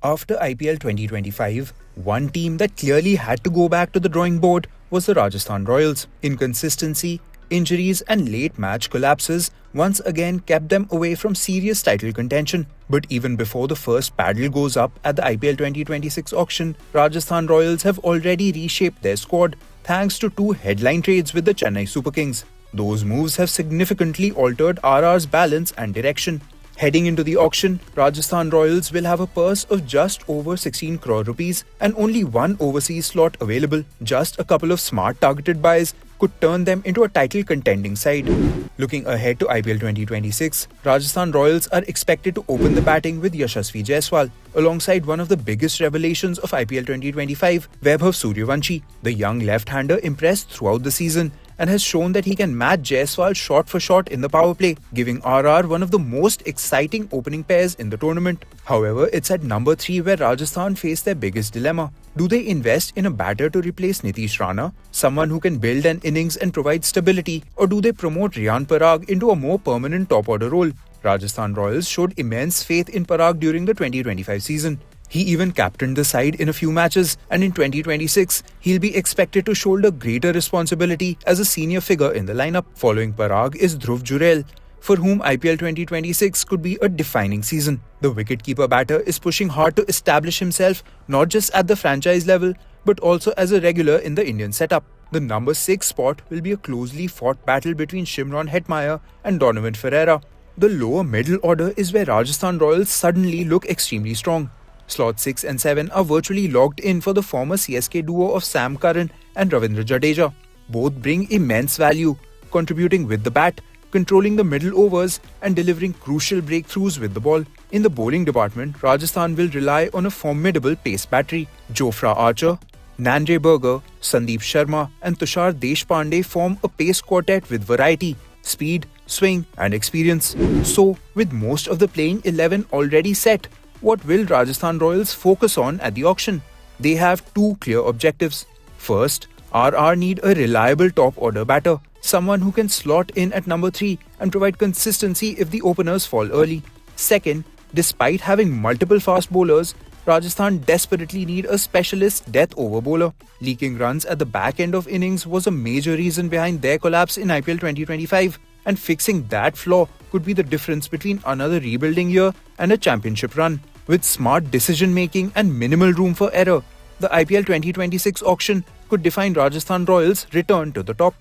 After IPL 2025, one team that clearly had to go back to the drawing board was the Rajasthan Royals. Inconsistency, injuries, and late match collapses once again kept them away from serious title contention. But even before the first paddle goes up at the IPL 2026 auction, Rajasthan Royals have already reshaped their squad thanks to two headline trades with the Chennai Super Kings. Those moves have significantly altered RR's balance and direction. Heading into the auction, Rajasthan Royals will have a purse of just over 16 crore rupees and only one overseas slot available. Just a couple of smart targeted buys could turn them into a title contending side. Looking ahead to IPL 2026, Rajasthan Royals are expected to open the batting with Yashasvi Jaiswal, alongside one of the biggest revelations of IPL 2025, Vaibhav Sooryavanshi. The young left-hander impressed throughout the season and has shown that he can match Jaiswal shot for shot in the power play, giving RR one of the most exciting opening pairs in the tournament. However, it's at number 3 where Rajasthan face their biggest dilemma. Do they invest in a batter to replace Nitish Rana, someone who can build an innings and provide stability, or do they promote Riyan Parag into a more permanent top-order role? Rajasthan Royals showed immense faith in Parag during the 2025 season. He even captained the side in a few matches, and in 2026, he'll be expected to shoulder greater responsibility as a senior figure in the lineup. Following Parag is Dhruv Jurel, for whom IPL 2026 could be a defining season. The wicketkeeper batter is pushing hard to establish himself not just at the franchise level, but also as a regular in the Indian setup. The number 6 spot will be a closely fought battle between Shimron Hetmyer and Donovan Ferreira. The lower middle order is where Rajasthan Royals suddenly look extremely strong. Slots 6 and 7 are virtually locked in for the former CSK duo of Sam Curran and Ravindra Jadeja. Both bring immense value, contributing with the bat, controlling the middle overs and delivering crucial breakthroughs with the ball. In the bowling department, Rajasthan will rely on a formidable pace battery. Jofra Archer, Nandre Berger, Sandeep Sharma and Tushar Deshpande form a pace quartet with variety, speed, swing and experience. So, with most of the playing 11 already set, what will Rajasthan Royals focus on at the auction? They have two clear objectives. First, RR need a reliable top-order batter, someone who can slot in at number 3 and provide consistency if the openers fall early. Second, despite having multiple fast bowlers, Rajasthan desperately need a specialist death over bowler. Leaking runs at the back end of innings was a major reason behind their collapse in IPL 2025, and fixing that flaw could be the difference between another rebuilding year and a championship run. With smart decision-making and minimal room for error, the IPL 2026 auction could define Rajasthan Royals' return to the top.